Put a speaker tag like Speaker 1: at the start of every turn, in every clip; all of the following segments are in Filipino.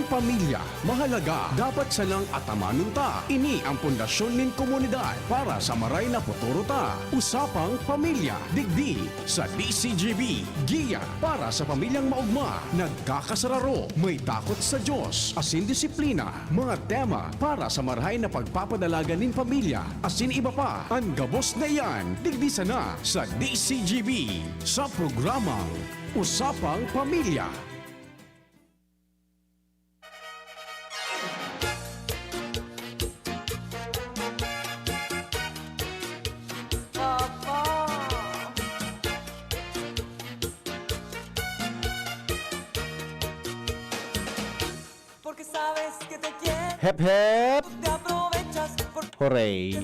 Speaker 1: pamilya, mahalaga, dapat salang atamanon ta. Ini ang pundasyon nin komunidad para sa maray na futuro ta. Usapang Pamilya, digdi sa DCGB. Giya para sa pamilyang maugma, nagkakasararo, may takot sa Diyos, asin disiplina, mga tema para sa marahay na pagpapadalaga nin pamilya, asin iba pa. Ang gabos na yan, digdi sana sa DCGB sa programang Usapang Pamilya.
Speaker 2: Hep hep! Hooray!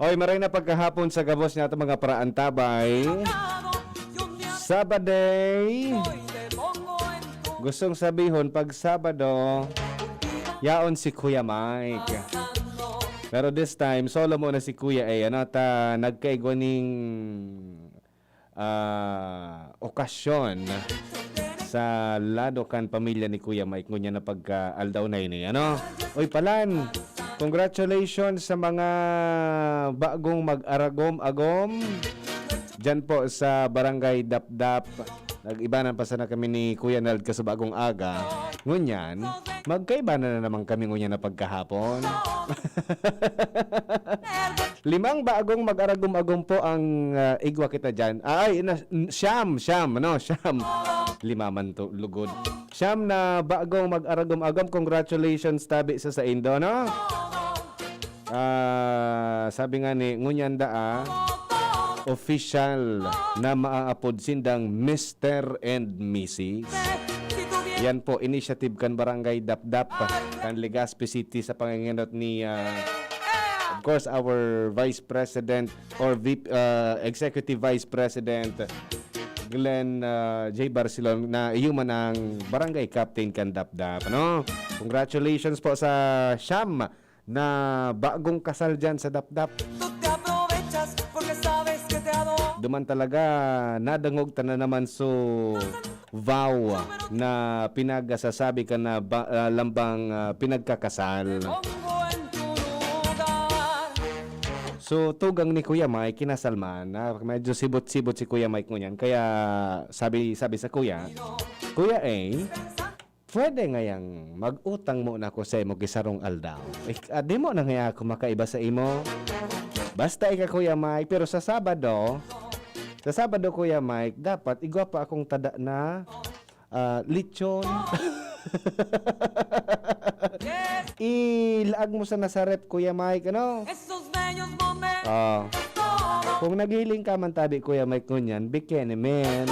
Speaker 2: Oy, maray na pagkahapon sa gabos niya mga praantabay. Sabaday. Gustong sabihon pag Sabado, yaon si Kuya Mike. Pero this time, solo mo na si Kuya nagkaigwaning okasyon sa lado kan pamilya ni Kuya Mike ngunya na pagka-aldaw na yun. Oy palan, congratulations sa mga bagong mag-aragom-agom dyan po sa Barangay Dapdap. Nag-ibanan pa sana kami ni Kuya Nald sa bagong aga. Ngunyan, magkaibanan na naman kami ngunya na pagkahapon. 5 bagong mag-aragom-agom po ang igwa kita dyan. Siyam. 5 man to, lugod. Siyam na bagong mag-aragom-agom. Congratulations tabi sa Indo, no? Sabi nga ni Ngunyanda, official na maaapod sindang Mr. and Mrs. Yan po, initiative kan Barangay Dapdap, kan Legazpi City sa panginginot ni of course our Vice President or Executive Vice President Glenn J. Barcelon na iyon ang Barangay Captain kan Dapdap. Congratulations po sa Siyam na bagong kasal dyan sa Dapdap. Duman talaga nadangog ta na naman vow na pinagasasabi ka na lambang pinagkakasal. So tugang ni Kuya Mike kinasalman na medyo sibot-sibot si Kuya Mike ngunyan. Kaya sabi sa Kuya pwede ngayang mag-utang mo na ko sa imo gisarong aldaw. Di mo na nga ako makaiba sa imo. Basta ika Kuya Mike, pero sa Sabado Kuya Mike, dapat igwa pa akong tada na lechon. Ilaag mo sa nasarep Kuya Mike, kung nagiling ka man tabi Kuya Mike ngunyan, bikini man.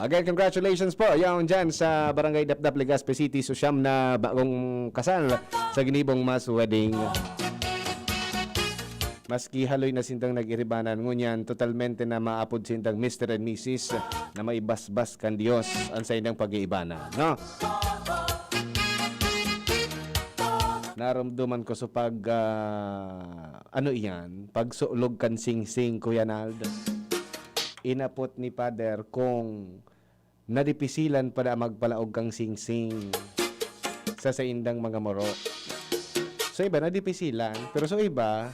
Speaker 2: Again, congratulations po yan dyan sa Barangay Dapdap, Legazpi City, so siyam na bagong kasal sa ginibong mass wedding. Maski haloy na sindang nag-iribanan ngunyan, totalmente na maapod sindang Mr. and Mrs. na maibasbas kan Diyos ang sa inyong pag-iibanan, no? Naramdaman ko sa pagsuulog kan sing-sing Kuya Nald. Inapot ni Father kung nadipisilan pa na magpalaog kang sing-sing sa indang mga moro. So iba nadipisilan, pero so iba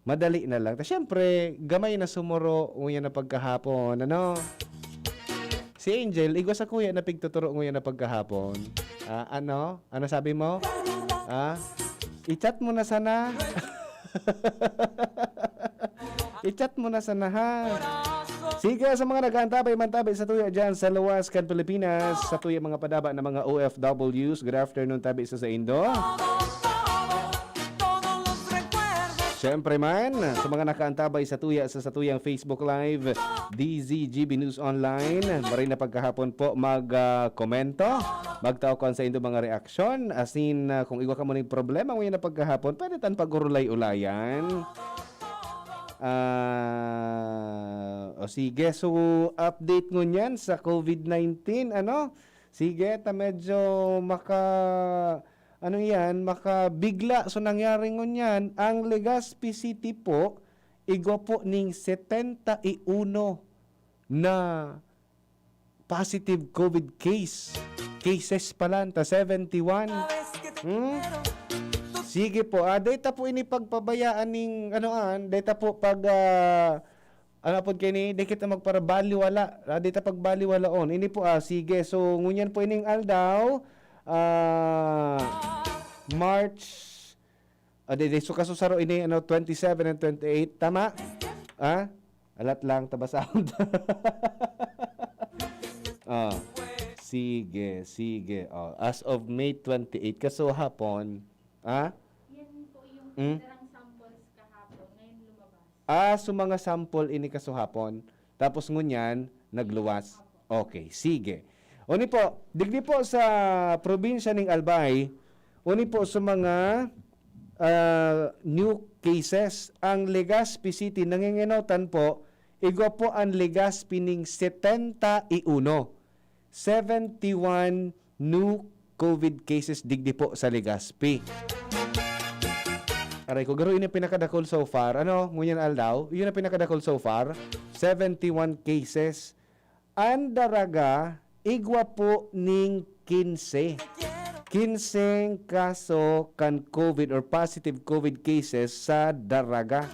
Speaker 2: madali na lang. Siyempre, gamay na sumuro nguya na pagkahapon. Si Angel, igwa sa Kuya na pigtuturo nguya na pagkahapon. Ano sabi mo? I-chat mo na sana. I-chat mo na sana, ha? Sige, sa mga nag-aantabay sa tuya dyan sa Luwas, kan Pilipinas, sa tuya mga padaba na mga OFWs, good afternoon tabi sa Indo. Siyempre man, sa mga nakaantabay sa tuyang Facebook Live, DZGB News Online, maray na pagkahapon po mag-komento, magtawag sa inyong mga reaksyon, asin kung iwa ka mo ng problema ngayon na pagkahapon, pwede tan pag-urulay-ulayan. Sige, so update ngunyan sa COVID-19, sige, medyo makabigla so nangyari ngunyan ang Legazpi City po igwa po ning 71 na positive COVID cases pala, 71. Sige po, data po ini pagpabayaan ning data po pag ano po kini di kita magparabaliwala, data pagbaliwalaon. Ini po sige. So ngunyan po ining aldaw March so kasusaro ini 27 and 28 tama? Alat lang tabasound. Sige. As of May 28 kaso hapon,
Speaker 3: Yan po yung darang samples kahapon, ngayon lumabas.
Speaker 2: So mga sample ini kasuhapon, tapos ngunyan, nagluwas. Okay, sige. Uni po, digdi po sa probinsya ng Albay, uni po sa mga new cases, ang Legazpi City, nanginginautan po, igwa po ang Legazpi ning 71. 71 new COVID cases digdi po sa Legazpi. Aray ko, garo yun ang pinakadakol so far. Ngunyan aldaw, yun ang pinakadakol so far. 71 cases. Andaraga, igwa po ning 15. 15 kaso kan COVID or positive COVID cases sa Daraga.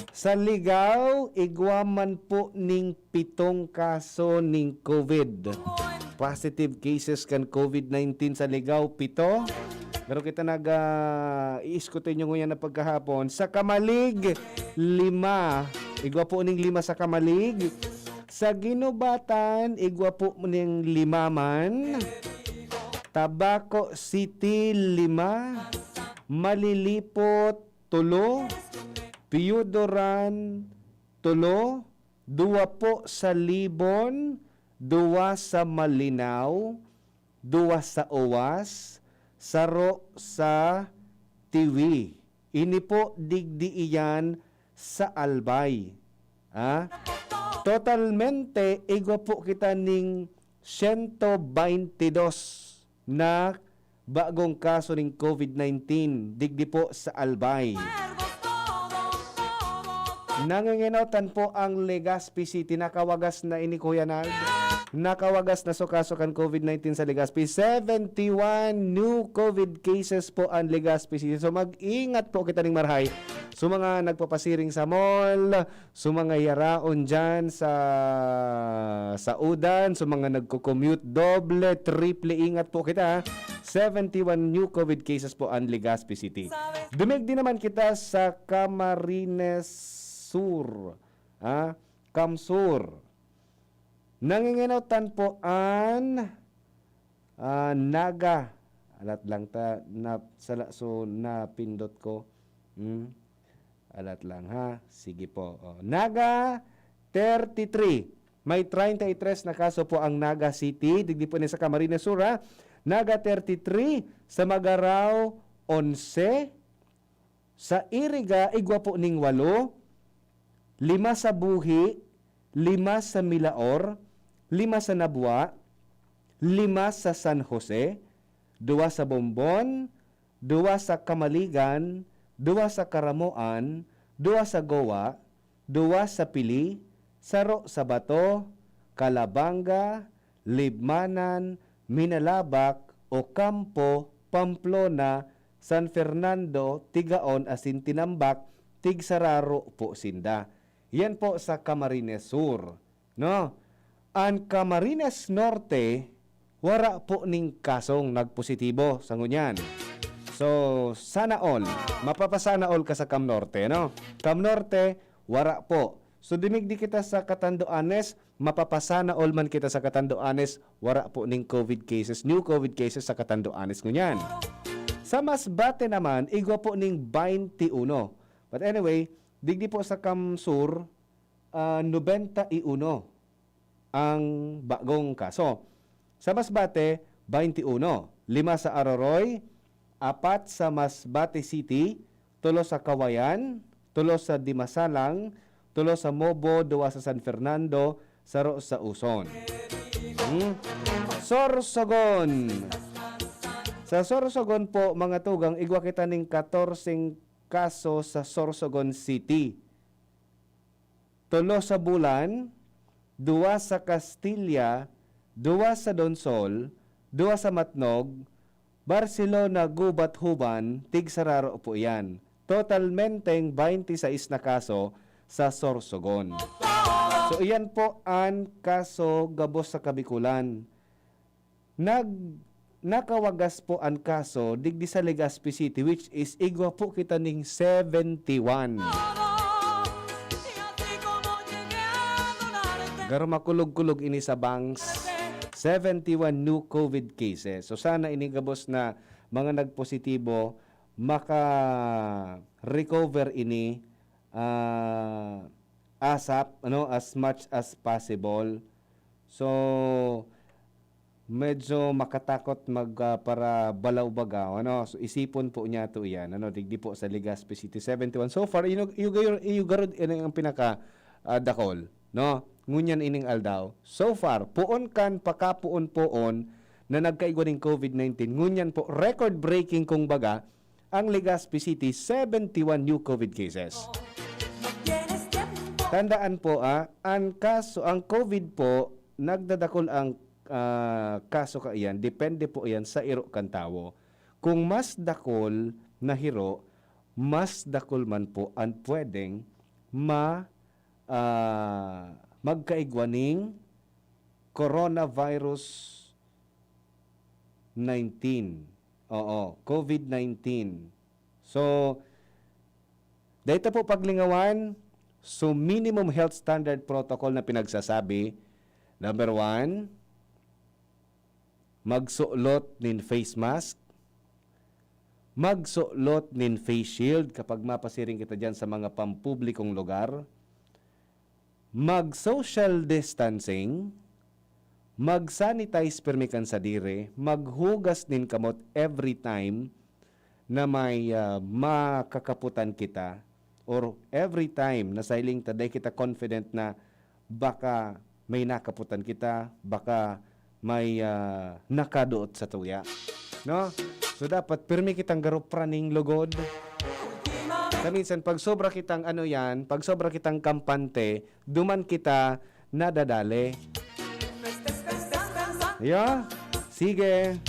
Speaker 2: Sa Ligaw, igwa man po ning 7 kaso ning COVID. Positive cases kan COVID-19 sa Ligaw, 7. Pero kita i-iskutin nyo ngayon na pagkahapon. Sa Kamalig, 5. Igwa po ning 5 sa Kamalig. Sa Ginubatan, igwa po ning 5 man. Tabaco City, 5. Malilipot, 3. Piyudoran, 3. 2 po sa Libon. 2 sa Malinaw. 2 sa Owas. Saro sa Tiwi. Ini po digdi iyan sa Albay. Totalmente, igwa po kita ning 122 na bagong kaso ng COVID-19. Digdi po sa Albay. Nanginginautan po ang Legazpi City. Nakawagas na ini Kuya Nag. Nakawagas na kaso kan COVID-19 sa Legazpi. 71 new COVID cases po ang Legazpi City. So mag-ingat po kita ning marhay. So mga nagpapasiring sa mall, so mga yaraon dyan sa udan, so mga nagko-commute doble, triple, ingat po kita. 71 new COVID cases po ang Legazpi City. Dumigdi naman kita sa Camarines Sur. Kamsur. Nanginginautan po ang Naga. Alat lang ta so napindot ko. Alat lang ha. Sige po. Naga 33. May 33 na kaso po ang Naga City. Digdi po ni sa Camarines Sur ha. Naga 33. Sa Magaraw 11. Sa Iriga igwa po ning 8. 5 sa Buhi, 5 sa Milaor, 5 sa Nabua, 5 sa San Jose, 2 sa Bombon, 2 sa Kamaligan, 2 sa Karamoan, 2 sa Goa, 2 sa Pili, Saro sa Bato, Calabanga, Libmanan, Minalabak, Ocampo, Pamplona, San Fernando, Tigaon, asin Tinambak, Tigsararo po Sinda. Yan po sa Camarines Sur. No? Ang Camarines Norte, wara po ning kasong nagpositibo sa ngunyan. So, sana all. Mapapasana all ka sa Cam Norte, no? Cam Norte, wara po. So, dimigdi kita sa Catanduanes, mapapasana all man kita sa Catanduanes, wara po ning COVID cases, new COVID cases sa Catanduanes ngunyan. Sa Masbate naman, igwa po ning 21. But anyway, digdi po sa Kamsur, 91 ang bagong kaso. Sa Masbate, 21. 5 sa Aroroy, 4 sa Masbate City, 3 sa Kawayan, 3 sa Dimasalang, 3 sa Mobo, 2 sa San Fernando, 0 sa Uson. Sorsogon. Sa Sorsogon po, mga tugang, igwa kita ning 14 kaso sa Sorsogon City. 3 sa Bulan, duwa sa Castilla, duwa sa Donsol, duwa sa Matnog, Barcelona, Gubat, Huban, Tigsararo po yan. Totalmenteng 26 na kaso sa Sorsogon. So iyan po ang kaso gabos sa Kabikulan. Nakawagas po ang kaso digdi sa Legazpi City, which is igwa po kita ning 71. Garo makulog-kulog ini sa banks. 71 new COVID cases. So sana ini gabos na mga nagpositibo maka-recover ini ASAP, as much as possible. So medyo makatakot para balaw-bagaw, so isipon po niya to yan, digdi po sa Legazpi City 71. So far you garod ini ang pinaka dakol, ngunyan ining aldaw. So far puon kan pakapuon-puon na nagkaigwa ning COVID-19, ngunyan po record breaking kung baga ang Legazpi City 71 new COVID cases. Tandaan po ang COVID po nagdadakol ang kaso ka iyan, depende po iyan sa iro kan tawo. Kung mas dakol na hiro, mas dakol man po ang pwedeng magkaigwaning coronavirus 19. COVID-19. So, dito po paglingawan, so minimum health standard protocol na pinagsasabi, number 1, magsuot nin face mask, magsuot nin face shield kapag mapasiring kita dyan sa mga pampublikong lugar, mag-social distancing, mag-sanitize permikan sa dire, maghugas nin kamot every time na may makakaputan kita, or every time na sailing taday kita confident na baka may nakaputan kita, baka may nakaduot sa tuya. So dapat pirmi kitang garo praning lugod. Minsan pag sobra kitang pag sobra kitang kampante, duman kita nadadali. Sige.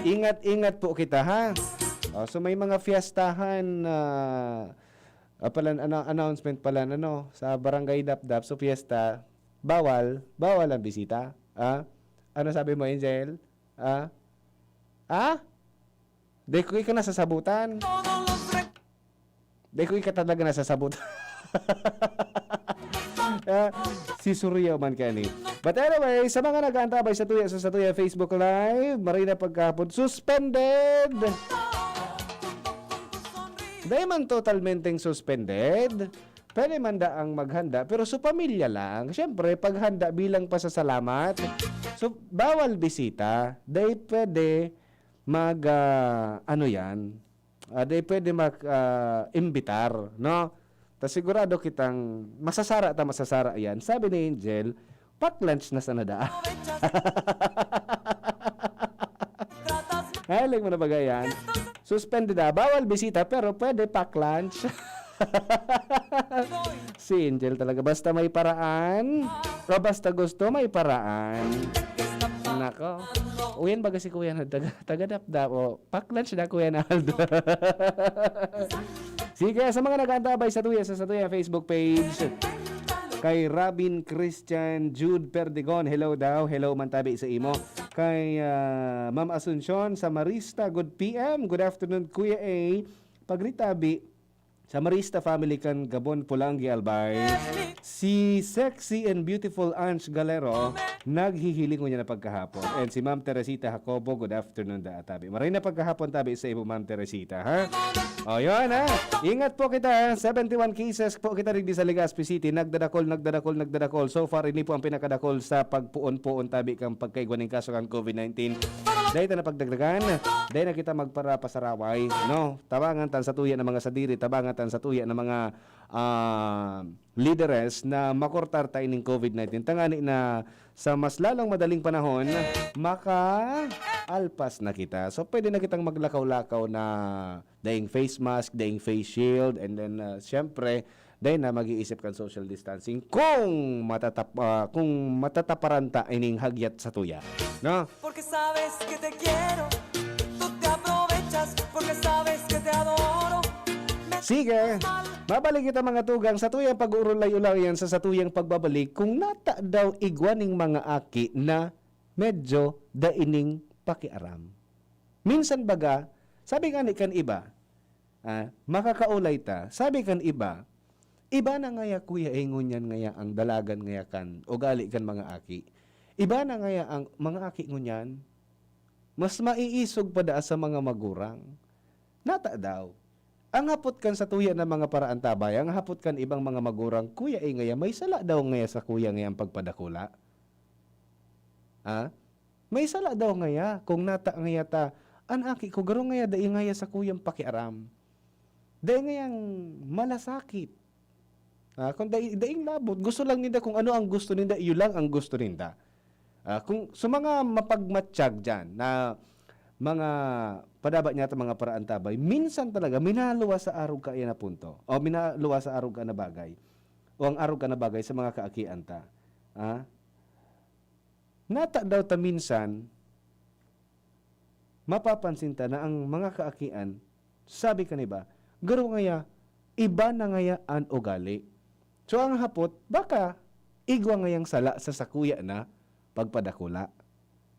Speaker 2: Ingat-ingat po kita, ha? So may mga fiestahan announcement pala sa Barangay Dapdap, so fiesta, bawal ang bisita. Ano sabi mo, Angel? Di ko ka nasasabutan. Di ko ka talaga nasasabutan. Si Surya man kani. But anyway, sa mga nag-aantabay sa Tuya Facebook Live, marina pagkahapon, suspended! Dahil man totalmenteng suspended, pwede man daang maghanda, pero sa pamilya lang. Siyempre, paghanda bilang pasasalamat. So, bawal bisita. Dahil pwede dahil pwede mag-imbitar, Ta sigurado kitang masasara yan. Sabi ni Angel, pack-lunch na sana da. Haling mo na bagay yan. Suspended bawal bisita pero pwede pack-lunch. Si Angel talaga. Basta may paraan, o basta gusto, may paraan. Nako. Uyan baga si Kuya na taga-dap-dap. Pack-lunch na Kuya na Aldo. Sige, sa mga nag-aantabay sa Tuya Facebook page, kay Robin Christian Jude Perdigon, hello daw, hello mantabi sa imo. Kay Ma'am Asuncion sa Marista, good PM, good afternoon Kuya A. Pagritabi sa Marista family kan Gabon Pulangi Albay. Si sexy and beautiful Ange Galero, naghihiling ko niya na pagkahapon. And si Ma'am Teresita Jacobo, good afternoon da tabi. Maray na pagkahapon tabi sa imo Ma'am Teresita, ha? O yun, ha? Ingat po kita, 71 cases po kita rin sa Legazpi City. Nagdadakol. So far, ini po ang pinakadakol sa pagpuon-puon tabi kang pagkaigwaning kaso ng COVID-19. Dahil na pagdagdagan, dahil na kita magparapasaraway, tabangan tan sa tuya ng mga sadiri, tabangan tan sa tuya ng mga leaders na makortar tayo ng COVID-19. Tangani na sa mas lalong madaling panahon, maka-alpas na kita. So, pwede na kitang maglakaw-lakaw na daing face mask, daing face shield, and then, syempre, dahil na mag-iisip kan social distancing kung matataparanta ining hagyat sa tuya. No?
Speaker 4: Porque sabes que te quiero, tú te aprovechas porque sabes que te adoro.
Speaker 2: Sige, mabalik kita mga tugang sa tuyang pag-uulay-ulayan sa tuyang pagbabalik kung nata daw igwaning mga aki na medyo daining pakiaram. Minsan baga, sabi nga ni kan iba, makakaulay ta, sabi kan iba na ngaya kuya ingon yan ngaya ang dalagan ngaya kan, ugali kan mga aki. Iba na ngaya ang mga aki ngunyan, mas maiisog pa da sa mga magurang. Nata daw. Ang hapot kan sa tuya ng mga paraan tabay, ang hapot kan ibang mga magurang, kuya ngaya, may sala daw ngaya sa kuya ngayang pagpadakula. May sala daw ngaya, kung nata ngaya ta, anaki ko, garo ngaya da ngaya sa kuyang pakiaram. Da ngayang malasakit. Kung daing labot, gusto lang ninda kung ano ang gusto ninda, iyo lang ang gusto ninda. Kung sa mga mapagmatsyag dyan, na mga padaba niya ito mga paraan tabay, minsan talaga minaluwa sa arog ka yan na punto. O minaluwa sa arog ka na bagay. O ang arog ka na bagay sa mga kaakian ta. Nata daw ta minsan, mapapansin ta na ang mga kaakian, sabi ka ba, garo ngaya, iba na ngaya ang ugali. So ang hapot, baka igwa ngayang sala sa sakuya na pagpadakula.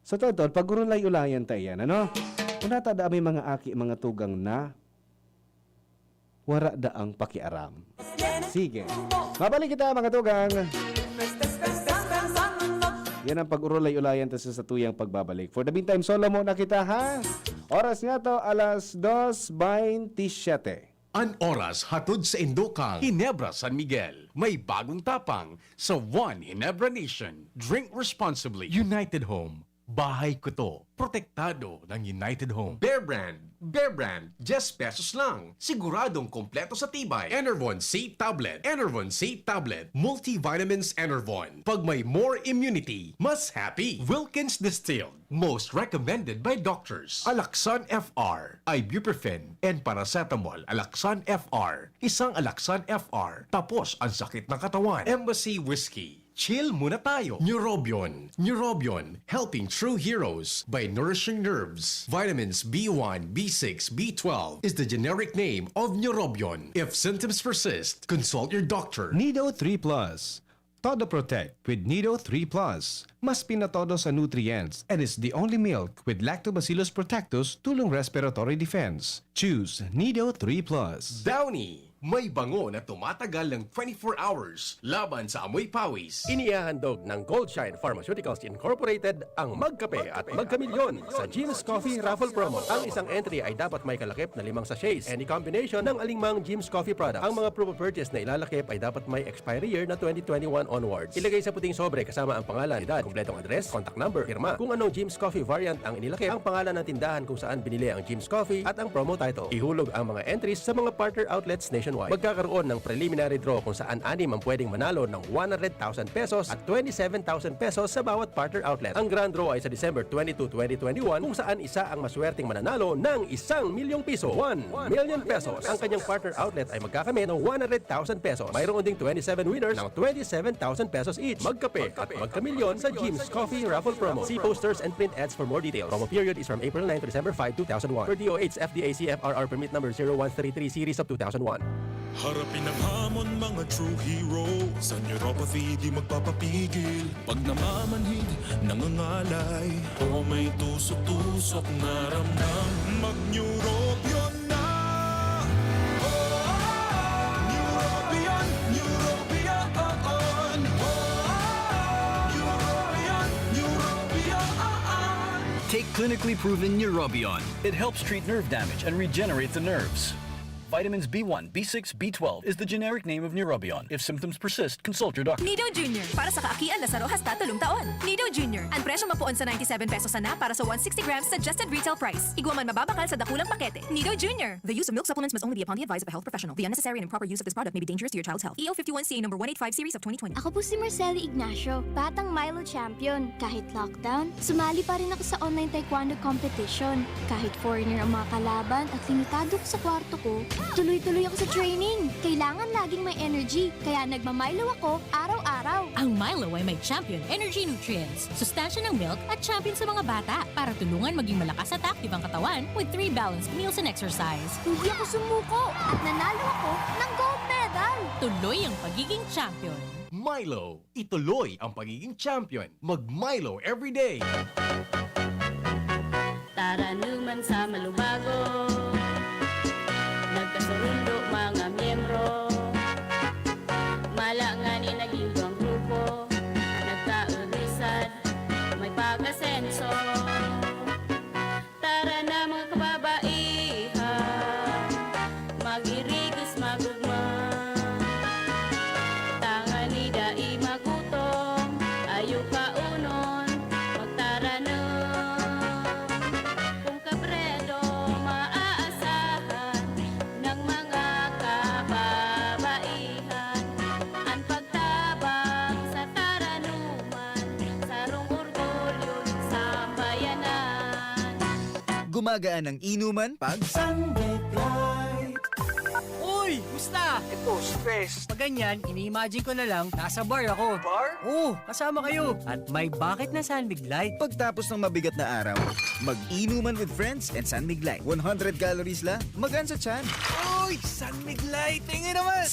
Speaker 2: So totoo, pag-urulay-ulayan tayo yan, ano? Kung natada may mga aki, mga tugang na wara daang pakiaram. Sige. Mabalik kita mga tugang. Yan ang pag-urulay-ulayan tayo sa tuyang pagbabalik. For the meantime, solo muna kita ha. Oras nga to, alas 2:27.
Speaker 1: An oras hatod sa Indokang, Ginebra, San Miguel. May bagong tapang sa One Ginebra Nation. Drink responsibly. United Home. Bahay ko to. Protektado ng United Home. Bear Brand, 10 pesos lang. Siguradong kompleto sa tibay. Enervon C Tablet. Enervon C Tablet. Multivitamins Enervon. Pag may more immunity, mas happy. Wilkins Distilled. Most recommended by doctors. Alaxan FR. Ibuprofen and paracetamol. Alaxan FR. Isang Alaxan FR. Tapos ang sakit ng katawan. Embassy Whiskey. Chill muna tayo. Neurobion. Neurobion, helping true heroes by nourishing nerves. Vitamins B1, B6, B12 is the generic name of Neurobion. If symptoms persist, consult your doctor.
Speaker 5: Nido 3 Plus. Todo Protect with Nido 3 Plus. Mas pinatodo sa nutrients and is the only milk with Lactobacillus protectus tulong respiratory defense. Choose Nido 3 Plus.
Speaker 1: Downy, may bango na tumatagal ng 24 hours laban sa amoy pawis.
Speaker 6: Inihahandog ng Goldshine Pharmaceuticals Incorporated ang Magkape at Magkamilyon sa Jim's Coffee Raffle Promo. Ang isang entry ay dapat may kalakip na 5 sachets. Any combination ng alingmang Jim's Coffee products. Ang mga proof of purchase na ilalakip ay dapat may expiry year na 2021 onwards. Ilagay sa puting sobre kasama ang pangalan, edad, kumpletong address, contact number, firma. Kung anong Jim's Coffee variant ang inilakip, ang pangalan ng tindahan kung saan binili ang Jim's Coffee at ang promo title. Ihulog ang mga entries sa mga partner outlets nationwide. Magkakaroon ng preliminary draw kung saan 6 ang pwedeng manalo ng 100,000 pesos at 27,000 pesos sa bawat partner outlet. Ang grand draw ay sa December 22, 2021 kung saan isa ang maswerteng mananalo ng 1 milyong piso. 1 million pesos. Ang kanyang partner outlet ay magkakamit ng 100,000 pesos. Mayroon ding 27 winners ng 27,000 pesos each. Magkape at magkamilyon sa Jim's Coffee Raffle Promo. See posters and print ads for more details. Promo period is from April 9 to December 5, 2001. For DOH FDA CFRR permit number 0133 series of 2001.
Speaker 7: Harapin ang hamon mga true hero. Sa neuropathy di magpapapigil. Pag namamanhid, nangangalay o may tusok-tusok na ramdam, mag-neurobion na. Neurobion, Neurobion. Neurobion, Neurobion.
Speaker 8: Take clinically proven Neurobion. It helps treat nerve damage and regenerate the nerves. Vitamins B1, B6, B12 is the generic name of Neurobion. If symptoms persist, consult your doctor.
Speaker 9: Nido Junior. Para sa kaakian Lazaro hasta 3 taon. Nido Junior. Ang presyo mapuon sa 97 pesos na para sa 160 grams suggested retail price. Igwaman mababakal sa dakulang pakete. Nido Junior. The use of milk supplements must only be upon the advice of a health professional. The unnecessary and improper use of this product may be dangerous to your child's health. EO 51CA number 185 series of 2020.
Speaker 10: Ako po si Marceli Ignacio, batang Milo champion. Kahit lockdown, sumali pa rin ako sa online taekwondo competition. Kahit foreigner ang mga kalaban at limitado ko sa kwarto ko, Tuloy-tuloy ako sa training. Kailangan laging may energy, kaya nagmamilo ako araw-araw.
Speaker 9: Ang Milo ay may Champion Energy Nutrients, sustansya ng milk at champion sa mga bata para tulungan maging malakas at active ang katawan with 3 balanced meals and exercise.
Speaker 10: Hindi ako sumuko at nanalo ako ng gold medal.
Speaker 9: Tuloy ang pagiging champion.
Speaker 1: Milo, ituloy ang pagiging champion. Mag-Milo everyday.
Speaker 3: Tara naman sa malubago, nagkasurundo mga miyembro, malangani naging buwang grupo, nagkaurisad, may pag-asenso. Tara na mga kababaihan, mag-irigis magugma, tangan ni dai magutom, ayo kaunon, magtara na. Kung kabredo maaasahan ng mga kababaihan, ang pagtabang sa taranuman, sarong orgulyo sa bayanan.
Speaker 11: Gumagaan ang inuman pag
Speaker 4: Sunday Flight.
Speaker 12: Uy! Gusta?
Speaker 11: Ito, stress.
Speaker 12: Pag ganyan, ini-imagine ko na lang, nasa bar ako.
Speaker 11: Bar?
Speaker 12: Oo, kasama kayo. At may bucket na San Light.
Speaker 11: Pagtapos ng mabigat na araw, mag-inuman with friends and San Light. 100 calories lang, magaan sa tiyan.
Speaker 12: Uy! San Light! Tingin naman!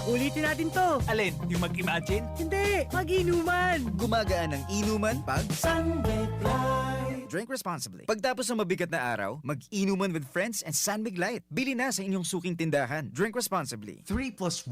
Speaker 12: Ulitin natin to. Alin? Yung mag-imagine? Hindi! Mag-inuman!
Speaker 11: Gumagaan ang inuman pag
Speaker 4: Sunday Flight.
Speaker 11: drink responsibly. Pagtapos ng mabigat na araw, mag-inuman with friends and San Light. Bili na sa inyong suking tindahan. Drink responsibly.
Speaker 1: 3+1?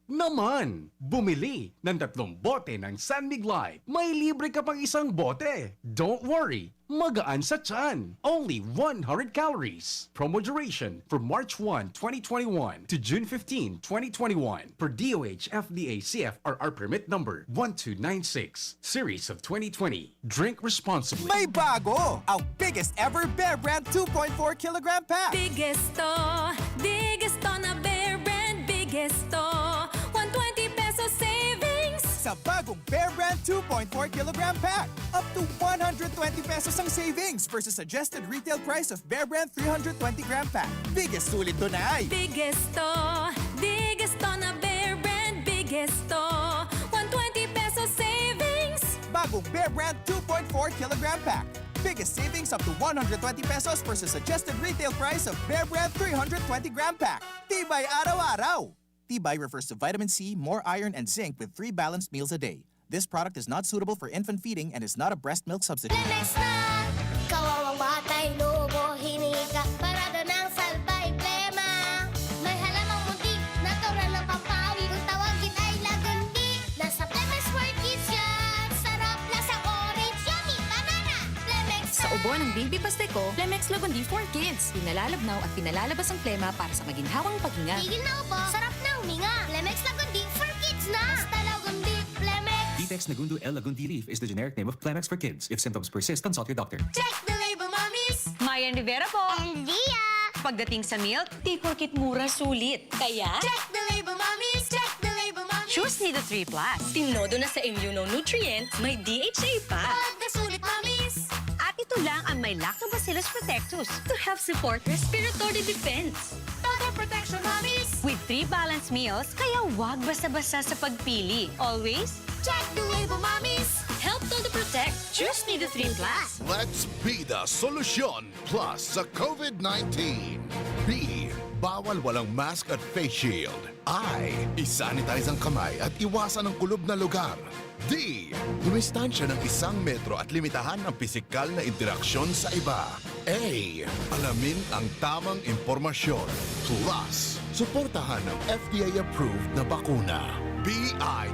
Speaker 1: Naman! Bumili ng 3 bote ng San Light. May libre ka pang 1 bote. Don't worry! Magaan sa tiyan. Only 100 calories. Promo duration from March 1, 2021 to June 15, 2021 per DOH FDA CFRR permit number 1296 series of 2020. Drink responsibly.
Speaker 13: May bago! Ang biggest ever Bear Brand 2.4 kilogram pack!
Speaker 9: Biggest to na Bear Brand, biggest to. 120 pesos savings.
Speaker 13: Sa bagong Bear Brand 2.4 kilogram pack, up to 120 pesos ang savings versus suggested retail price of Bear Brand 320 gram pack. Biggest sulit doon ay
Speaker 9: Biggest to na Bear Brand, biggest to. 120 pesos savings.
Speaker 13: bagong Bear Brand 2.4 kilogram pack. Biggest savings up to 120 pesos versus suggested retail price of Bear Brand 320 gram pack. Tibay araw-araw! Tibay refers to vitamin C, more iron, and zinc with 3 balanced meals a day. This product is not suitable for infant feeding and is not a breast milk substitute.
Speaker 10: Lemex na! Kawawang batay, lobo, hinika, parada ng salbay, plema. May halamang muntik, natural ng pampawi, kung tawagin ay lagundi. Nasa Plemex for Kids yan! Sarap na sa orange, yummy, banana! Plemex na!
Speaker 9: Sa ubo ng Baby Pasteco, Plemex Lagundi for Kids. Pinalalabnaw at pinalalabas ang plema para sa maginhawang paghinga.
Speaker 10: Tigil na upo, sarap na huminga. Plemex Lagundi for Kids na! Basta Lagundi, Plemex!
Speaker 14: Detex Nagundu L. Lagundi Leaf is the generic name of Plemex for kids. If symptoms persist, consult your doctor.
Speaker 10: Check the label, mommies!
Speaker 9: Mayan Rivera po.
Speaker 10: And Dia!
Speaker 9: Pagdating sa milk, di porkit mura sulit. Kaya,
Speaker 10: Check the label, mommies! Check the label, mommies!
Speaker 9: choose Nido 3 Plus. Tinodo na sa immunonutrient, may DHA pa.
Speaker 10: Pag nasulit, mommies!
Speaker 9: At ito lang ang may Lactobacillus protectus to help support respiratory defense.
Speaker 10: Total protection, mommies!
Speaker 9: With 3 balanced meals, kaya wag basta-basta sa pagpili. Always,
Speaker 10: Check the label, mommies!
Speaker 9: help Todo Protect. Choose Nido 3 Plus.
Speaker 15: Let's be the solution plus sa COVID-19. B. Bawal walang mask at face shield. I. Isanitize ang kamay at iwasan ang kulob na lugar. D. Dumistansya ng 1 metro at limitahan ang pisikal na interaksyon sa iba. A. Alamin ang tamang impormasyon. Plus, suportahan ang FDA-approved na bakuna. BIDA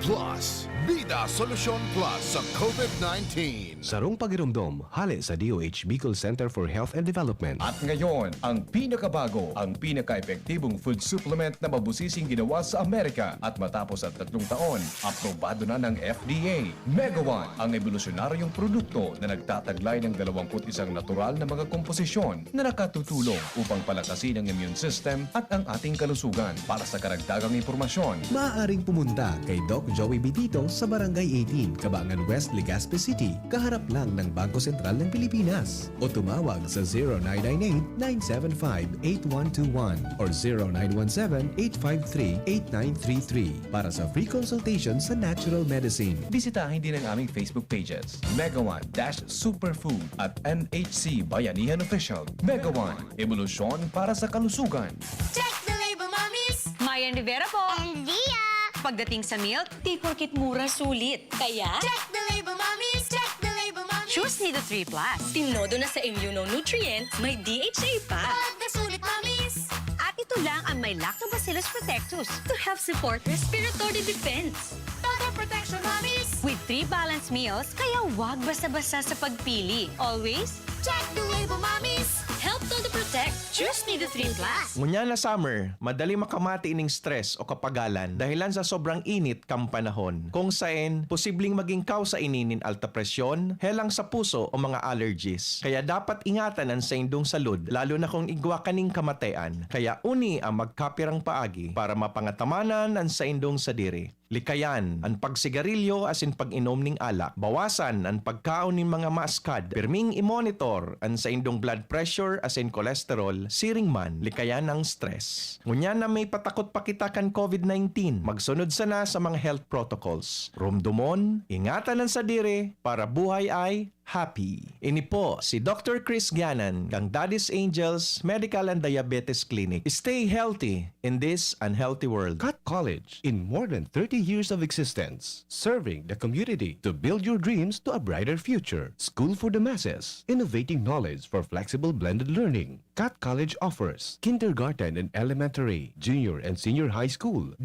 Speaker 15: Plus. Bida Solusyon Plus sa COVID-19.
Speaker 5: Sarong pagirumdom, hali sa DOH Bicol Center for Health and Development.
Speaker 16: At ngayon, ang pinakabago, ang pinaka-epektibong food supplement na mabusising ginawa sa Amerika at matapos at 3 taon, aprobado na ng FDA. Mega One, ang evolusyonaryong produkto na nagtataglay ng 21 natural na mga komposisyon na nakatutulong upang palakasin ang immune system at ang ating kalusugan. Para sa karagdagang impormasyon,
Speaker 5: maaaring pumunta kay Doc Joey Bitito sa Barangay 18, Cabangan West, Legazpi City, kaharap lang ng Bangko Sentral ng Pilipinas. O tumawag sa 0998-975-8121 or 0917-853-8933 para sa free consultation sa natural medicine.
Speaker 16: Bisitahin din ang aming Facebook pages, Megawan-Superfood at NHC Bayanihan Official. Megawan, ebolusyon para sa kalusugan.
Speaker 10: Check the label, mommies!
Speaker 9: Mayan Rivera po.
Speaker 10: And Dia!
Speaker 9: Pagdating sa milk, di porkit mura sulit. Kaya,
Speaker 10: Check the label, mommies! Check the label, mommies!
Speaker 9: choose Nido 3 Plus. Tinodo na sa immunonutrients, may DHA pa.
Speaker 10: Pagkasulit, mommies!
Speaker 9: At ito lang ang may Lactobacillus protectus to help support respiratory defense.
Speaker 10: Total protection, mommies!
Speaker 9: With 3 balanced meals, kaya wag basta-basta sa pagpili. Always,
Speaker 10: Check the label, mommies!
Speaker 9: help Todo Protect. Choose Nido 3 Plus.
Speaker 6: Ngunya na summer, madali makamati ining stress o kapagalan dahilan sa sobrang init kang panahon. Kung saan, posibleng maging kausa ininin alta presyon, helang sa puso o mga allergies. Kaya dapat ingatan ang sa indong salud, lalo na kung igwa kaning kamatayan. Kaya uni ang magkapirang paagi para mapangatamanan ang sa indong sadiri. Likayan ang pagsigarilyo asin pag-inom ning alak. Bawasan ang pagkaon ning mga maaskad. Pirming i-monitor ang sa indong blood pressure asin cholesterol, siring man, likayan ang stress. Ngunya na may patakot pa kita kan COVID-19, magsunod sana sa mga health protocols. Rumdumon, ingatan ang sadiri para buhay ay happy. Ini po si Dr. Chris Ganan ng Daddy's Angels Medical and Diabetes Clinic. Stay healthy in this unhealthy world.
Speaker 5: Cut College, in more than 30 years of existence, serving the community to build your dreams to a brighter future. School for the masses, innovating knowledge for flexible blended learning. Cut College offers kindergarten and elementary, junior and senior high school,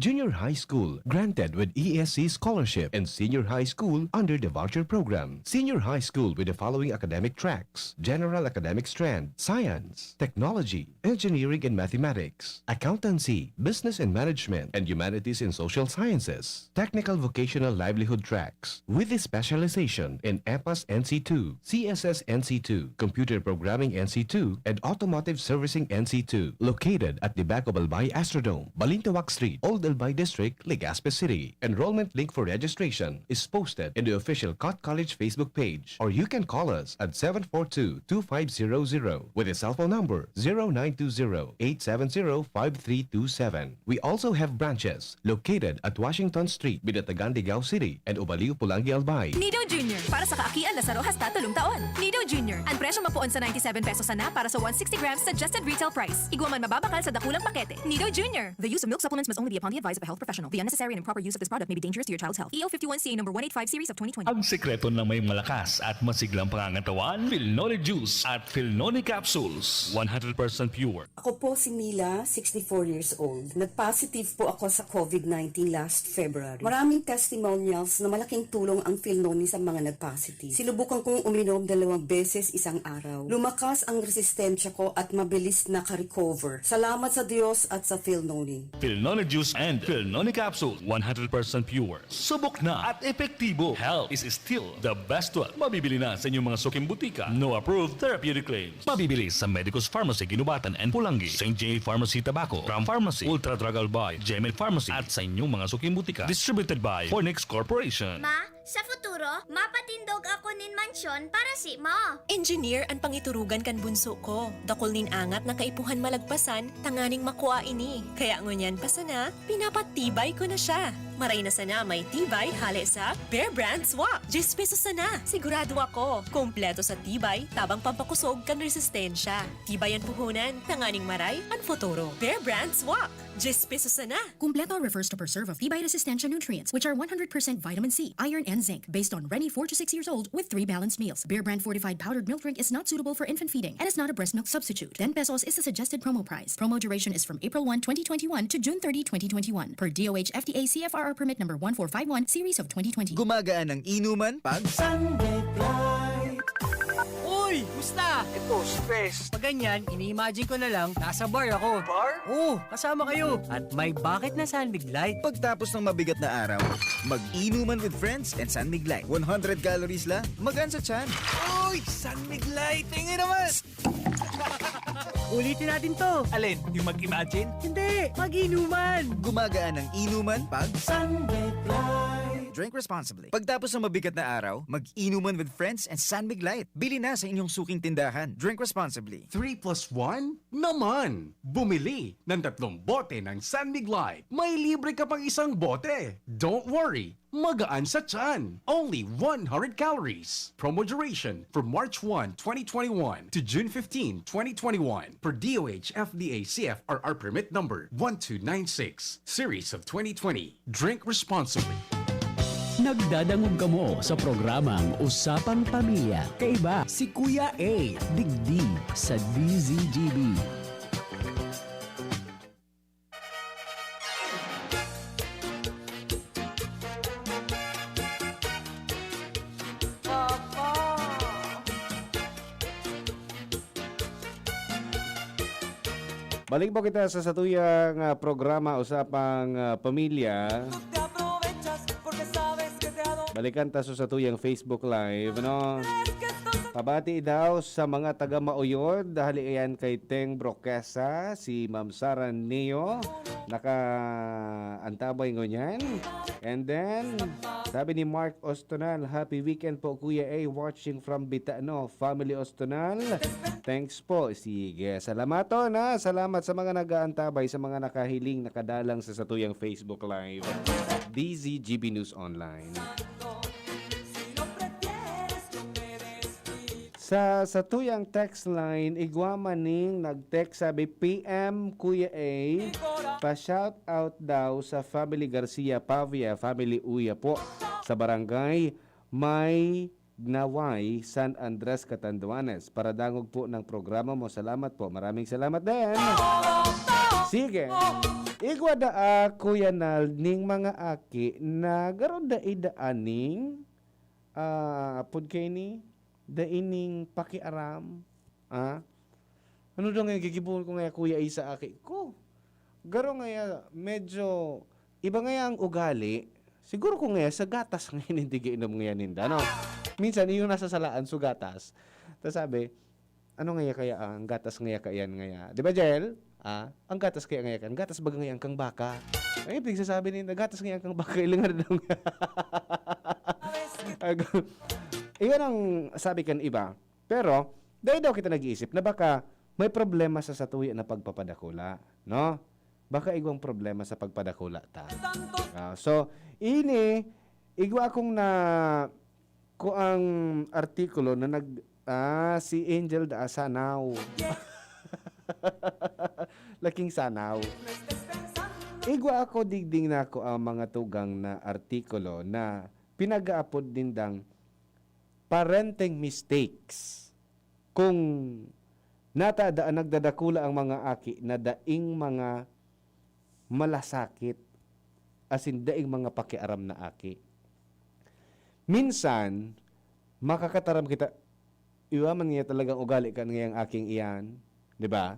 Speaker 5: granted with ESC scholarship, and senior high school under the voucher program. Senior high school with the following academic tracks: general academic strand, science, technology, engineering and mathematics, accountancy, business and management, and humanities and social sciences. Technical vocational livelihood tracks with a specialization in EPAS NC2, CSS NC2, computer programming NC2, and automotive servicing NC2. Located at the back of Albay Astrodome, Balintawak Street, Old Albay District, Legazpi City. Enrollment link for registration is posted in the official Cut College Facebook page, or you can call us at 742-2500 with a cell phone number 0920-870-5327. We also have branches located at Washington Street, Binatagan, Digao City, and Ubaliw, Pulangi, Albay.
Speaker 9: Nido Junior, para sa kaakian Lazaro hasta tulong taon. Nido Junior, ang presyo mapuon sa 97 pesos sana para sa 160 grams suggested retail price. Igwaman mababakal sa dakulang pakete. Nido Junior. The use of milk supplements must only be upon the advice of a health professional. The unnecessary and improper use of this product may be dangerous to your child's health. EO 51CA number 185 series of 2020.
Speaker 17: Ang sekreto ng may malakas at masiglang pangangatawan, Philnoni Juice at Philnoni Capsules. 100% pure.
Speaker 18: Ako po si Mila, 64 years old. Nag-positive po ako sa COVID-19 last February. Maraming testimonials na malaking tulong ang Philnoni sa mga nag-positive. Sinubukan kong uminom 2 beses isang araw. Lumakas ang resistensya ko at mabilis naka-recover. Salamat sa Diyos at sa Philnoni.
Speaker 17: Philnoni Juice and Philnoni Capsules. 100% pure. Subok na at epektibo. Health is still the best one. Mabibili na sa inyong mga suking butika. No approved therapeutic claims. Mabibili sa Medicus Pharmacy, Ginubatan and Pulangi, St. J. Pharmacy Tabaco, Ram Pharmacy, Ultra Drug Albay, Gemel Pharmacy at sa inyong mga suking butika. Distributed by Fornix Corporation.
Speaker 10: Ma, sa futuro, mapatindog ako nin mansyon para si mo.
Speaker 19: Engineer ang pangiturugan kan bunso ko. Dakol nin angat na kaipuhan malagpasan, tanganing makuha ini. Kaya ngunyan pa sana, pinapatibay ko na siya. Maray na sana may tibay hali sa Bear Brand Swak. 10 pesos sana. Sigurado ako. Kompleto sa tibay, tabang pampakusog kan resistensya. Tibay ang puhunan, tanganing maray, ang futuro. Bear Brand Swak. 10 pesos sana.
Speaker 20: Completo refers to preserve of tibay resistensya nutrients, which are 100% vitamin C, iron, and zinc, based on Rennie 4 to 6 years old with 3 balanced meals. Bear Brand fortified powdered milk drink is not suitable for infant feeding and is not a breast milk substitute. 10 pesos is the suggested promo price. Promo duration is from April 1, 2021 to June 30, 2021 per DOH FDA CFRR permit number 1451 series of 2020.
Speaker 11: Gumagaan ang inuman pag
Speaker 12: Sunday Flight. Uy! Musta? Ito, stress. Pag ganyan, ini-imagine ko na lang, nasa bar ako. Bar? Oo, kasama kayo. At may bucket na San Mig Light.
Speaker 11: Pagtapos ng mabigat na araw, mag-inuman with friends and San Mig Light. 100 calories lang, magaan sa tiyan.
Speaker 12: Uy! San Mig Light! Tingin naman! Ulitin natin to.
Speaker 11: Alin? Yung mag-imagine?
Speaker 12: Hindi, mag-inuman.
Speaker 11: Gumagaan ang inuman pag Sunbig Light. Drink responsibly. Pagtapos ng mabigat na araw, mag-inuman with friends and Sunbig Light. Bili na sa inyong suking tindahan. Drink responsibly.
Speaker 1: 3+1 naman! Bumili ng 3 bote ng San Mig Light. May libre ka pang isang bote. Don't worry, magaan sa tiyan. Only 100 calories. Promo duration from March 1, 2021 to June 15, 2021 per DOH FDA CFRR permit number 1296, series of 2020. Drink responsibly.
Speaker 21: Nagdadangog kamo sa programang Usapang Pamilya. Kaiba si Kuya A. Digdi sa DZGB.
Speaker 2: Balik po kita sa satuyang programa Usapang Pamilya. Balikan ta sa satuyang Facebook Live, no? Pabati daw sa mga taga Mauyod dahil iyan kay Teng Broquesa, si Ma'am Sara Neo, naka-antabay ngunyan. And then, sabi ni Mark Ostonal, happy weekend po Kuya A, watching from Bitano, Family Ostonal. Thanks po. Sige, salamato na. Salamat sa mga nag-aantabay, sa mga nakahiling, nakadalang sa satuyang Facebook Live. DZGB News Online. Sa satuyang text line, igwamaning nag-text sabi, PM Kuya A, pa-shout out daw sa Family Garcia Pavia, Family Uya po, sa barangay May Gnaway, San Andres, Catanduanes. Para dangog po ng programa mo. Salamat po. Maraming salamat din. Sige. Igwa da Kuya Nal ning mga aki na garon da idaaning pud kay ni daining pakiaram. Ano daw nga gigibon ko nga Kuya isa aki ko. Garo nga medyo iba nga ang ugali. Siguro ko nga sa gatas nga hindi giinom nga ninda, no? Minsan yung nasa salaan so gatas. Tapos sabi, ano nga kaya ang gatas nga kayan nga? Di ba, Jel? Ang gatas kaya nga kan? Gatas baga nga kang baka. Ay, ibig sasabi ninda, gatas nga kang baka ilangan daw nga. Iyan ang sabi kan iba. Pero, dahil daw kita nag-iisip na baka may problema sa satuya na pagpapadakula. No? Baka igwang problema sa pagpadakula ta. So, ini, igwa akong na ko ang artikulo na si Angel da Sanaw. Laking Sanaw. Igwa ako digding na ko ang mga tugang na artikulo na pinag-aapod din dang parenting mistakes. Kung nagdadakula ang mga aki na daing mga malasakit, asin daing mga pakiaram na aki. Minsan, makakataram kita, iba man nga talagang ugali ka ngayang aking iyan, di ba?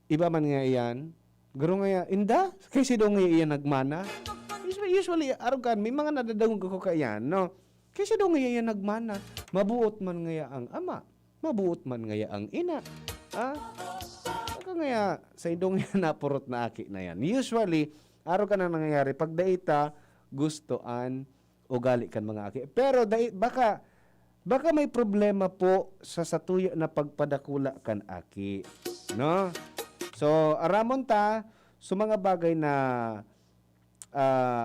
Speaker 2: Iba man nga iyan, garo nga inda, kasi daw nga iyan nagmana. Usually, araw kan, may mga nadadagong ko kayan, no? Kasi daw nga iyan nagmana. Mabuot man nga ang ama, mabuot man nga ang ina. Baka nga sa idong yan napurot na aki na yan. Usually, araw ka na nangyayari, pag daita, gustoan, ugali kan mga aki. Pero baka may problema po sa satuya na pagpadakula kan aki. No? So, aramon ta, so mga bagay na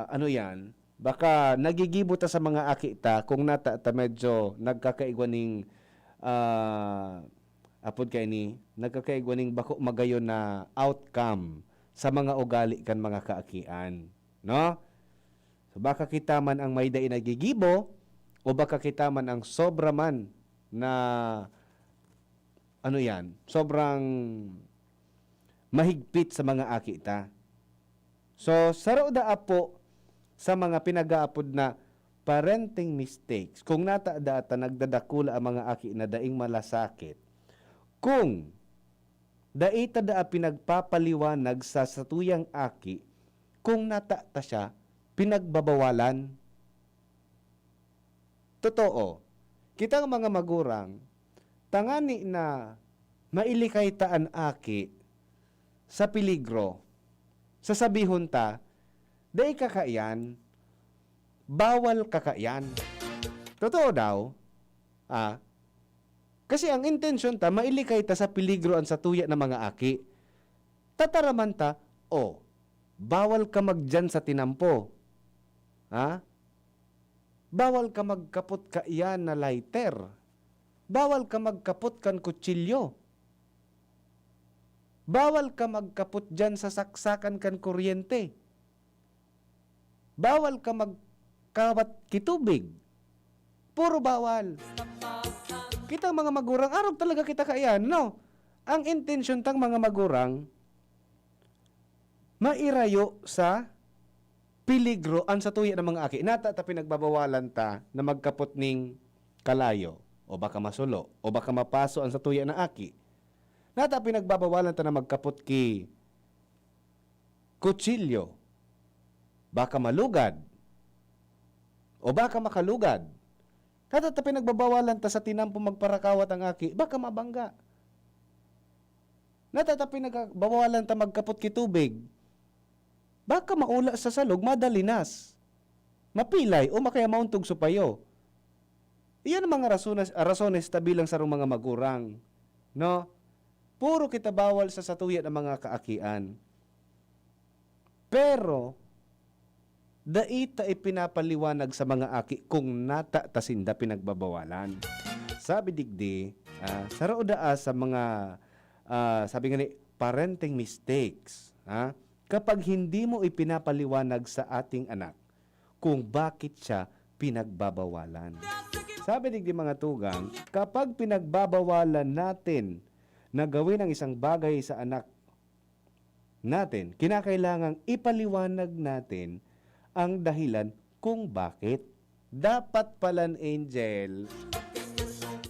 Speaker 2: ano yan, baka nagigibo ta sa mga aki ta kung nata medyo nagkakaigwaning apod kay ni nagkakaigwaning bako magayon na outcome sa mga ugali kan mga kaakian, no? So baka kita man ang may dai nagigibo o baka kita man ang sobra man na ano yan, sobrang mahigpit sa mga aki ta. So saro da apo sa mga pinag-aapod na parenting mistakes. Kung nata-data nagdadakula ang mga aki na daing malasakit, kung daita da pinagpapaliwanag sa satuyang aki, kung nata-ta siya, pinagbabawalan. Totoo. Kita ang mga magurang, tangani na mailikay ta an aki sa peligro. Sasabihon ta, day kakayan, bawal kakayan. Totoo daw, kasi ang intensyon ta, mailikay ta sa peligro ang satuya ng mga aki. Tataraman ta, bawal ka magdyan sa tinampo. Bawal ka magkapot ka iyan na lighter. Bawal ka magkapot kan kutsilyo. Bawal ka magkapot dyan sa saksakan kan kuryente. Bawal ka magkawat kitubig. Puro bawal. Kita mga magurang, arog talaga kita kaiyan, no? Ang intensyon tang mga magurang, mairayo sa peligro ang satuya ng mga aki. Nata ta pinagbabawalan ta na magkapot ning kalayo, o baka masulo, o baka mapaso ang satuya ng aki. Nata pinagbabawalan ta na magkapot ki kutsilyo, baka malugad, o baka makalugad. Nata pinagbabawalan ta sa tinampo magparakawat ang aki, baka mabangga. Nata pinagbabawalan ta magkapot ki tubig, baka maula sa salog, madalinas, mapilay, o makaya mauntog supayo. Iyan ang mga rasones ta bilang sarong mga magurang. No? Puro kita bawal sa satuya ng mga kaakian. Pero, daita ipinapaliwanag sa mga aki kung nata tasinda pinagbabawalan. Sabi digdi, saroda sa mga, sabi nga ni, parenting mistakes. Kapag hindi mo ipinapaliwanag sa ating anak kung bakit siya pinagbabawalan. Sabi digdi mga tugang, kapag pinagbabawalan natin na gawin ang isang bagay sa anak natin, kinakailangang ipaliwanag natin ang dahilan kung bakit. Dapat palan, Angel,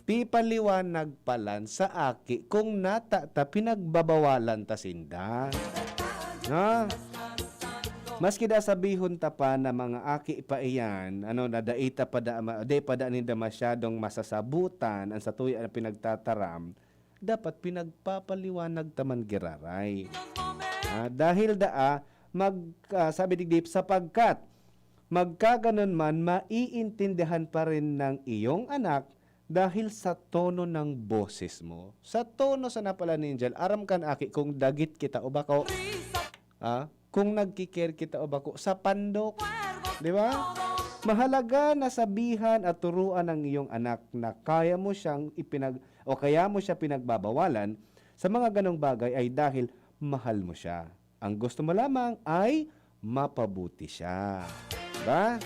Speaker 2: pipaliwanag palan sa aki kung nata pinagbabawalan ta sinda. Maski da sabihon ta pa na mga aki pa iyan, na daita pa da ninda masyadong masasabutan ang satuya na pinagtataram, dapat pinagpapaliwanag taman giraray. Dahil sabi digdip, sapagkat magkaganon man, maiintindihan pa rin ng iyong anak dahil sa tono ng boses mo. Sa tono sa napala ni Angel, aram kan aki kung dagit kita o bako, kung nagkikare kita o bako, sa pandok. Di ba? Mahalaga na sabihan at turuan ng iyong anak na kaya mo siyang kaya mo siya pinagbabawalan sa mga ganong bagay ay dahil mahal mo siya. Ang gusto mo lamang ay mapabuti siya. Diba?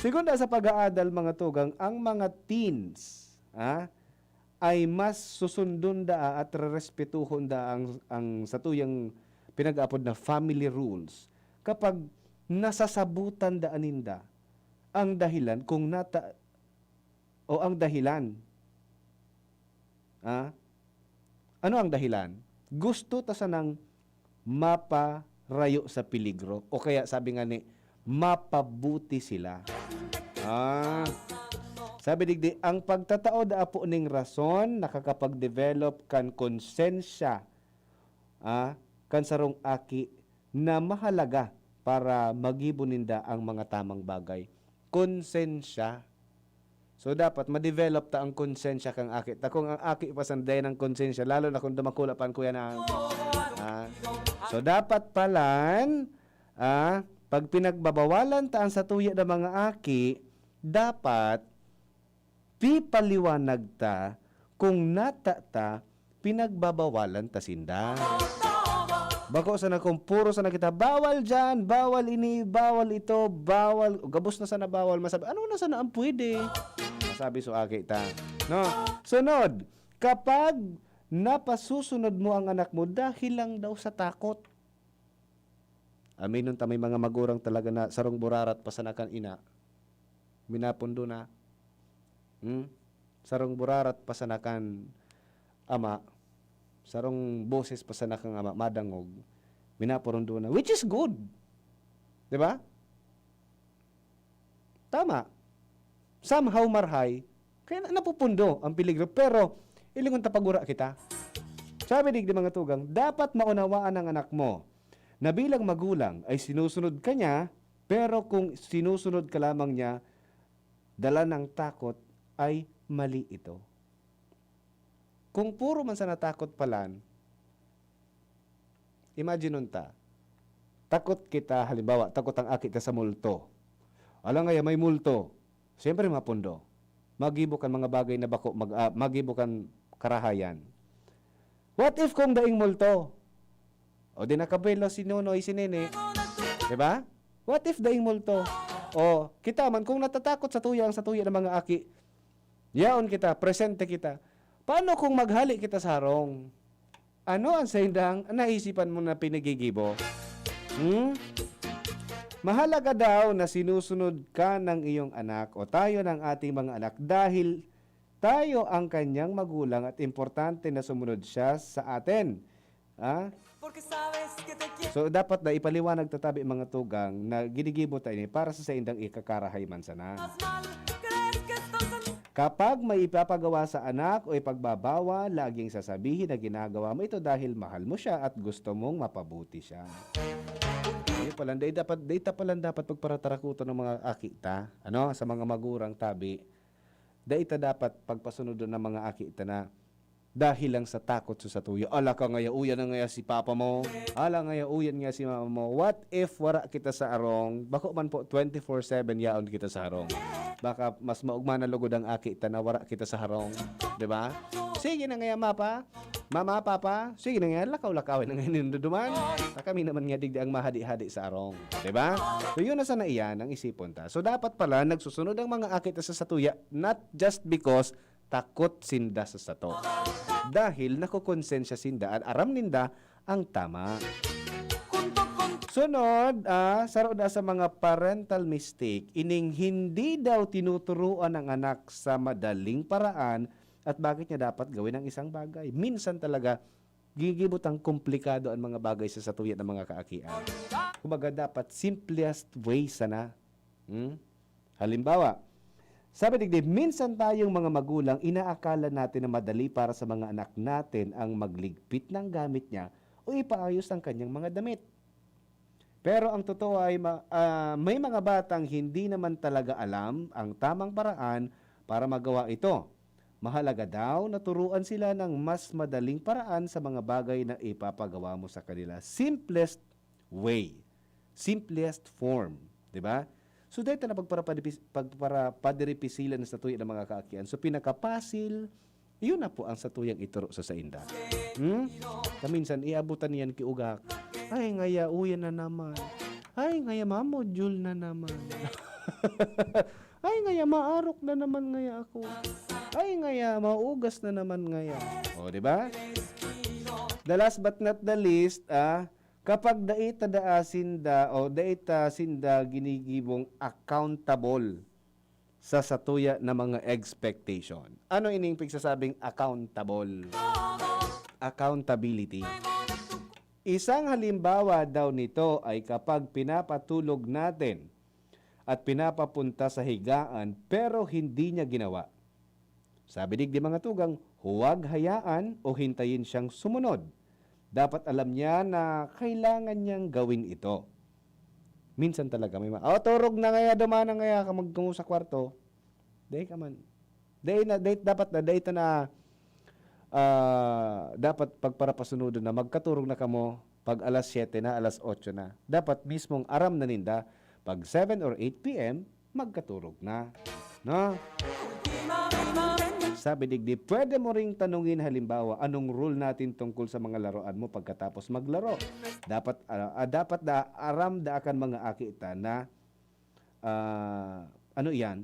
Speaker 2: Segunda sa pag-aadal mga tugang, ang mga teens ay mas susundon da at respetuhon da ang satuyang pinag-apod na family rules kapag nasasabutan da aninda ang dahilan kung ang dahilan. Ano ang dahilan? Gusto ta sanang maparayo sa peligro o kaya sabi nga ni mapabuti sila. Sabi digdi, ang pagtatao da po ning rason nakakapag-develop kan konsensya kan sarong aki na mahalaga para magibuninda ang mga tamang bagay. Konsensya. So dapat ma-develop ta ang konsensya kang aki. Kung ang aki pasanday ng konsensya, lalo na kung dumakulapan ko yan So dapat palan, pag pinagbabawalan ta ang satuya ng mga aki, dapat pipaliwanag ta kung nata ta pinagbabawalan ta sinda. Bako sana kung puro sana kita, bawal dyan, bawal ini, bawal ito, bawal, gabos na sana bawal, masabi, ano na sana ang pwede? Masabi so aki ta. No? Sunod, kapag napasusunod mo ang anak mo dahil lang daw sa takot. Aminon ta may mga magurang talaga na sarong burarat pasanakan ina. Minapundo na. Sarong burarat pasanakan ama. Sarong boses pasanakan ama madangog. Minapundo na, which is good. 'Di ba? Tama. Somehow marhay kaya napupundo ang peligro, pero ilingon ta pagura kita. Sabi digdi mga tugang, dapat maunawaan ng anak mo na bilang magulang ay sinusunod ka niya, pero kung sinusunod ka lamang niya, dala ng takot ay mali ito. Kung puro man sa natakot palan, imagine nunta, takot kita, halimbawa, takot ang akit sa multo. Alam nga, may multo. Siyempre mapundo. Magibukan mga bagay na bako, magibukan karahayan. What if kung daing multo? O di nakabelo si Nonoy, si Nene. Diba? What if daing multo? O kita man, kung natatakot sa tuya ng mga aki, yaon kita, presente kita. Paano kung maghali kita sa harong? Ano ang sindang naisipan mo na pinagigibo? Mahalaga daw na sinusunod ka ng iyong anak o tayo ng ating mga anak dahil tayo ang kanyang magulang at importante na sumunod siya sa atin. So dapat na ipaliwanag tatabi mga tugang na ginigibo tayo para sa indang ikakarahay man sana. Kapag may ipapagawa sa anak o ipagbabawa, laging sasabihin na ginagawa mo ito dahil mahal mo siya at gusto mong mapabuti siya. Data palang dapat pagparatarakuto ng mga akita, sa mga magurang tabi. Data dapat pagpasunod ng mga akita na dahil lang sa takot sa tuyo. Ala ka ngaya, uyan na ngaya si papa mo. Ala ngaya, uyan nga si mama mo. What if wara kita sa arong? Bako man po 24/7 yaon kita sa harong. Baka mas maugma na lugod ang akita na wara kita sa harong. Diba? Sige na ngaya mapa. Mama, papa, sige na nga, lakaw-lakawin na ngayon duduman. Kami naman nga digdi ang mahadi-hadi sa arong. Diba? So yun na sana iyan ang isipon ta. So dapat pala nagsusunod ang mga akita sa satuya, not just because takot sinda sa sato. Dahil nakukonsensya sinda at aram ninda ang tama. Sunod, saro da sa mga parental mistake, ining hindi daw tinuturuan ang anak sa madaling paraan at bakit niya dapat gawin ang isang bagay. Minsan talaga, gigibot ang komplikado ang mga bagay sa satuyan ng mga kaakian. Kumbaga dapat simplest way sana. Halimbawa, sabi digdi, minsan tayong mga magulang, inaakala natin na madali para sa mga anak natin ang magligpit ng gamit niya o ipaayos ang kanyang mga damit. Pero ang totoo ay may mga batang hindi naman talaga alam ang tamang paraan para magawa ito. Mahalaga daw na turuan sila ng mas madaling paraan sa mga bagay na ipapagawa mo sa kanila. Simplest way. Simplest form. Diba? So dito na pagparapadiripisilan sa tuya ng mga kaakian. So pinakapasil, yun na po ang satuyang ituro sa sainda. Kaminsan, iabutan niyan kiugak. Ay, ngaya, uyan na naman. Ay, ngaya, mamodule na naman. Ay, ngaya, maarok na naman ngaya ako. Ay, ngaya, maugas na naman ngaya. O, di ba? The last but not the least, kapag daita sinda ginigibong accountable sa satuya na mga expectation. Ano ining pigsasabing accountable? Accountability. Isang halimbawa daw nito ay kapag pinapatulog natin at pinapapunta sa higaan pero hindi niya ginawa. Sabi digdi mga tugang, huwag hayaan o hintayin siyang sumunod. Dapat alam niya na kailangan niyang gawin ito. Minsan talaga may turog na ngaya, dumana ngaya ka magtungo sa kwarto. Day ka man. Dapat pagparapasunod na magkaturog na kamo pag alas 7 na, alas 8 na. Dapat mismong aram na ninda pag 7 or 8 p.m. magkaturog na. No? Sabi digdi, pwede mo ring tanungin halimbawa, anong rule natin tungkol sa mga laruan mo pagkatapos maglaro? Dapat aram da akan mga akita na iyan?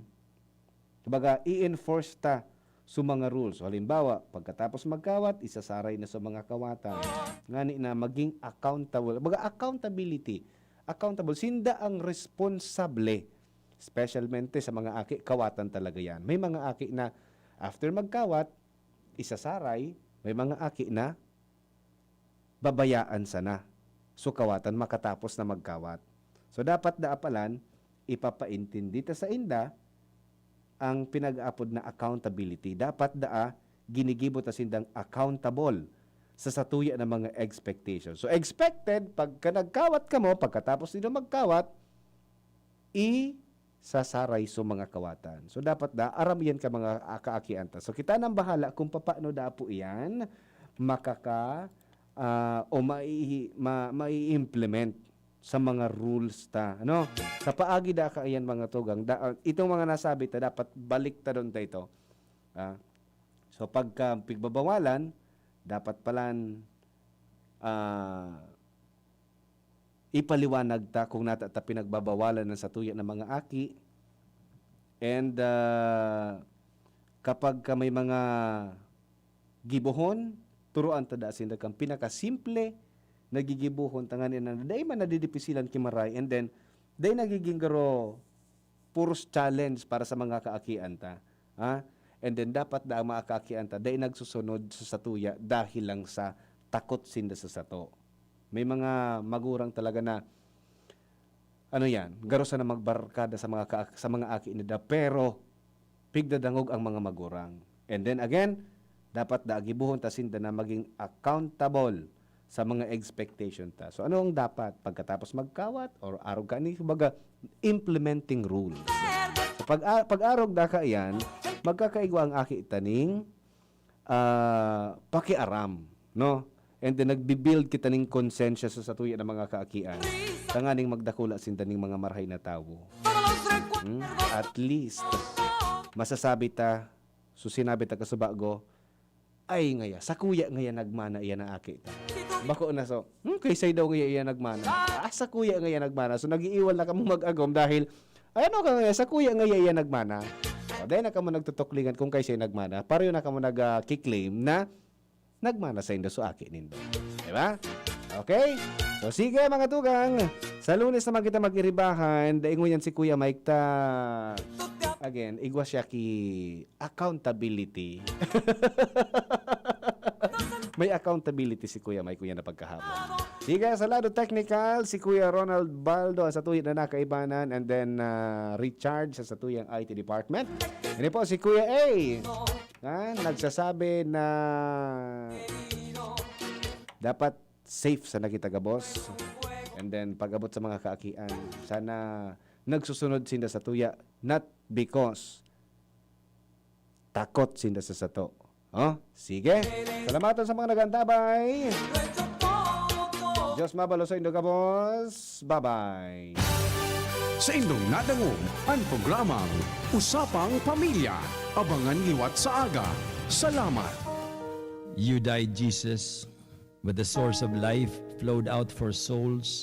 Speaker 2: Kumbaga, i-enforce ta sa mga rules. So, halimbawa, pagkatapos magkawat, isasaray na sa mga kawatan. Ngani na maging accountable. Kumbaga, accountability. Accountable. Sinda ang responsable. Specialmente sa mga aki, kawatan talaga yan. May mga aki na after magkawat, isasaray, may mga aki na babayaan sana. So kawatan makatapos na magkawat. So dapat daapalan, ipapaintindi ta sa inda ang pinag-aapod na accountability. Dapat ginigibot ta sindang accountable sa satuya ng mga expectations. So expected, pagka nagkawat ka mo, pagkatapos nito magkawat, sasaray so mga kawatan. So dapat aram yan ka mga kaakianta. So kita nang bahala kung paano po iyan o mai-implement sa mga rules ta. Ano? Sa paagi da ka iyan mga tugang. Itong mga nasabi ta dapat balik ta doon ito. So pagka pigbabawalan, dapat palan ipaliwanag ta kung nata pinagbabawalan ng satuya ng mga aki. And kapag may mga gibuhon, turuan ta da sinda kang pinakasimple nagigibuhon tanganin na day man nadidipisilan kimaray, and then day nagiging garo puros challenge para sa mga kaakian ta. And then dapat ang mga kaakian ta day nagsusunod sa satuya dahil lang sa takot sinda sa sato. May mga magurang talaga na garo sa na magbarkada sa mga aki nila, pero pigdadangog ang mga magurang. And then again, dapat gibuhon ta sinda na maging accountable sa mga expectation ta. So ano ang dapat pagkatapos magkawat or arog ka ni baga implementing rules. So, pag-arog da ka iyan, magkakaigwa ang aki taning pakiaram, no? And then nagbi-build kita ning konsensya sa satuya ng mga kaakian. Tanganing magdakula sinta ning mga marhay na tawo. At least masasabi ta, so sinabi ta kasubago, ay ngaya, sa kuya ngaya nagmana iya na aki ta. Bako na so, kaysay daw ngaya iya nagmana. Sa kuya ngaya nagmana. So nagiiwal na kamo mag-agom dahil, ano ka ngaya, sa kuya ngaya iya nagmana. O dahil na kamo nagtutuklingan kung kaysay nagmana, pareho na kamo nag-kiklaim na nagmana sa indo so aki nindo. Diba? Okay? So sige mga tugang, sa Lunes naman kita mag-iribahan, daingon yan si Kuya Mike ta. Again, igwa siya ki accountability. May accountability si Kuya Mike kuya na pagkahapon. Sige, sa lado technical, si Kuya Ronald Baldo sa tuyang na nakaibanan, and then Richard sa tuyang IT department. Ini po si Kuya A. Nagsasabi na dapat safe sa nakitaga boss. And then pag-abot sa mga kaakian, sana nagsusunod sinda sa tuya, not because takot sinda sa sato. Sige. Salamatan sa mga nagantabay. Diyos mabalo sa indo ka boss. Bye-bye.
Speaker 1: Sa indong nadangog ang programang Usapang Pamilya. Abangan liwat sa aga. Salamat.
Speaker 7: You died, Jesus, but the source of life flowed out for souls